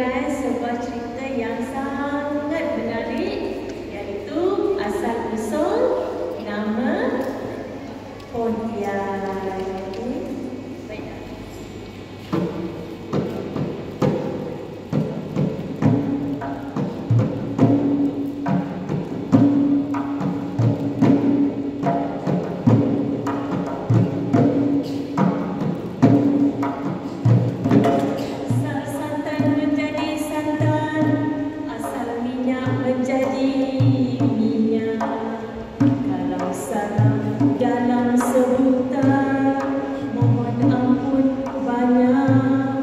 dengan sebuah cerita yang sangat menarik, iaitu asal-usul nama Pontianak. Baiklah. Dalam sebutan mohon ampun banyak-banyak.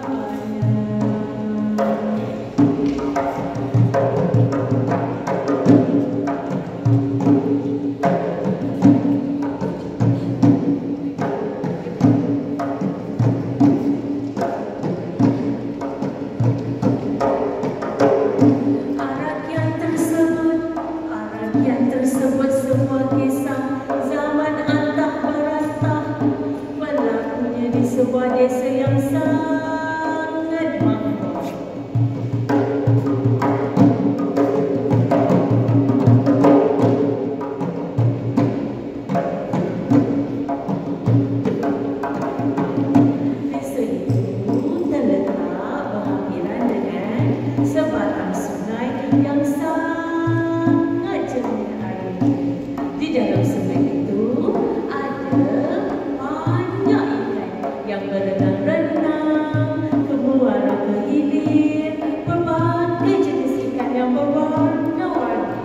Arak yang tersebut sebuah kisah zaman antah berantah, berlakunya di sebuah desa yang sangat makmur. Desa itu terletak berhampiran dengan sebatang sungai yang sangat jernih air. Di dalam sungai itu ada banyak ikan yang berenang-renang, kemuara ke hilir, berbagai jenis ikan yang berwarna-warni.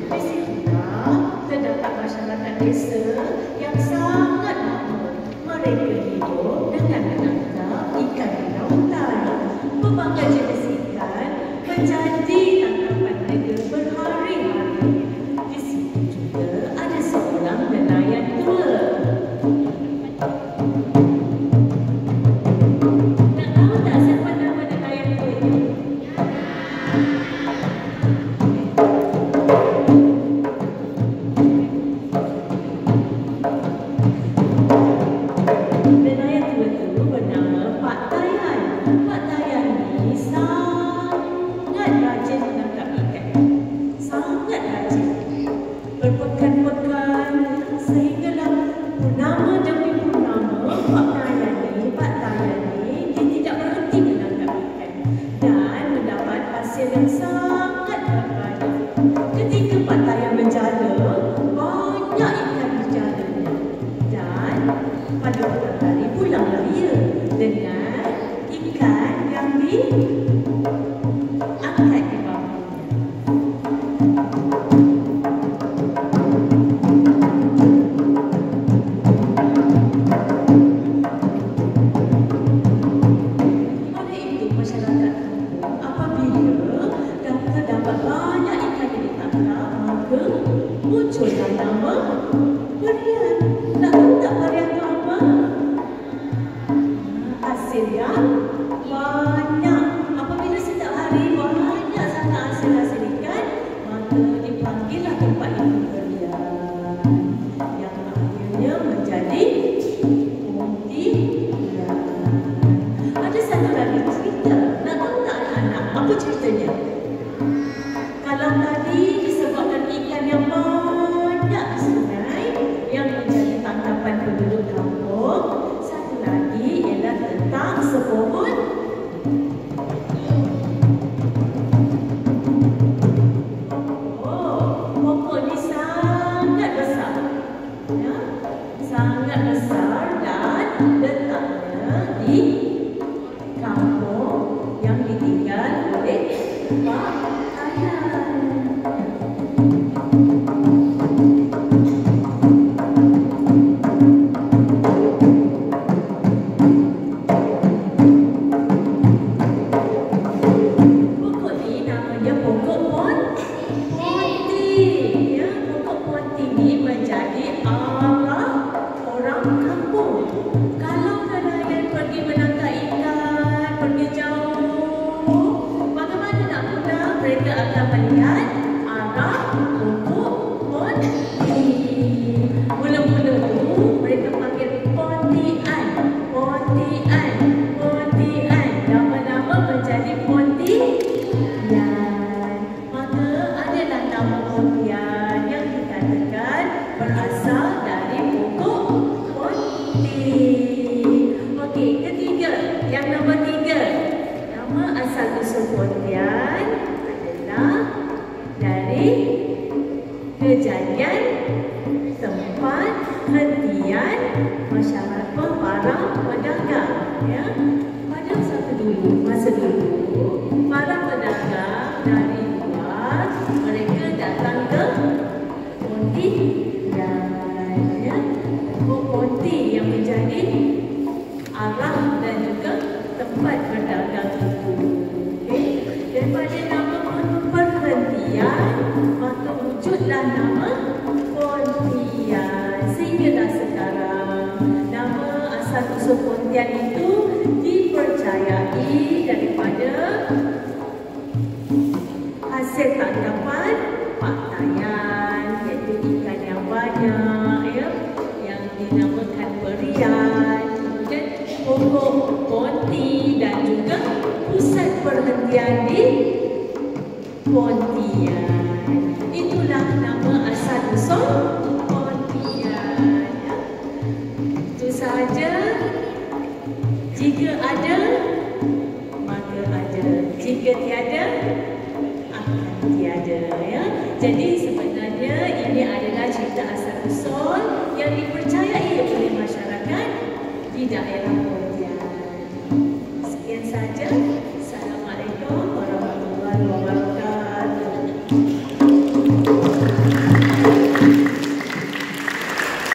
Di situlah terdapat masyarakat desa yang sangat makmur. Mereka hidup dengan menangkap ikan di lautan. Pelbagai jenis ikan menjadi tangkapan mereka berhari-hari. Di situ juga ada seorang nelayan tua. Nak tahu tak siapa nama nelayan tua itu? Nelayan tua itu bernama Pak Tayan. Pak Tayan ni sangat rajin menangkap ikan. Sangat rajin. Berpekan-pekan sehinggalah purnama demi purnama Pak Tayan ni dia tidak berhenti menangkap ikan dan mendapat hasil yang sangat banyak. Ketika Pak Tayan menjala, banyak ikan di jalanya. Dan pada petang hari pulanglah ia dengan ikan yang diangkat di bawahnya. Oleh itu masyarakat kampung apabila terdapat banyak ikan yang ditangkap, maka muncullah nama Perian. Nak tahu tak Perian itu apa? Hasil yang banyak. Apabila setiap hari banyak sangat hasil ikan, maka dipanggillah tempat itu Perian, yang akhirnya menjadi Pontianak. Ada satu lagi cerita. Nak tahu tak anak-anak apa ceritanya? Kalau tadi disebabkan ikan yang banyak di sungai yang menjadi tangkapan penduduk kampung, satu lagi ialah tentang sepohon pokok ni sangat besar, ya? Sangat besar dan letaknya di kampung yang ditinggal oleh Pak Tayan. Pokok ni namanya pokok Ponti. Ya, pokok Ponti ni menjadi arah orang kampung. Kalau nelayan pergi menangkap ikan, pergi jauh, bagaimana nak guna? Mereka akan melihat arah pokok Okey, ketiga, yang nombor 3. Nama asal usul Pontian adalah dari kejadian tempat hentian masyarakat para pedagang, ya. Pada masa dulu para pedagang dari luar mereka datang ke Pontian, ya. Ponti yang menjadi arah dan juga tempat berdagang itu. Okay. Daripada nama perhentian, maka wujudlah nama Pontian. Sehinggalah sekarang nama asal usul Pontian itu dipercayai daripada hasil tangkapan pakaian, iaitu ikan yang banyak, ya, yang dinamakan berian, kemudian pokok Ponti dan juga pusat perhentian di Pontian. Itulah nama asal usul Pontian, ya. Itu sahaja. Jika ada, maka ada. Jika tiada, akan tiada, ya. Jadi sebenarnya ini adalah cerita asal usul yang dipercayai oleh masyarakat di daerah Pontian. Sekian saja. Assalamualaikum warahmatullahi wabarakatuh.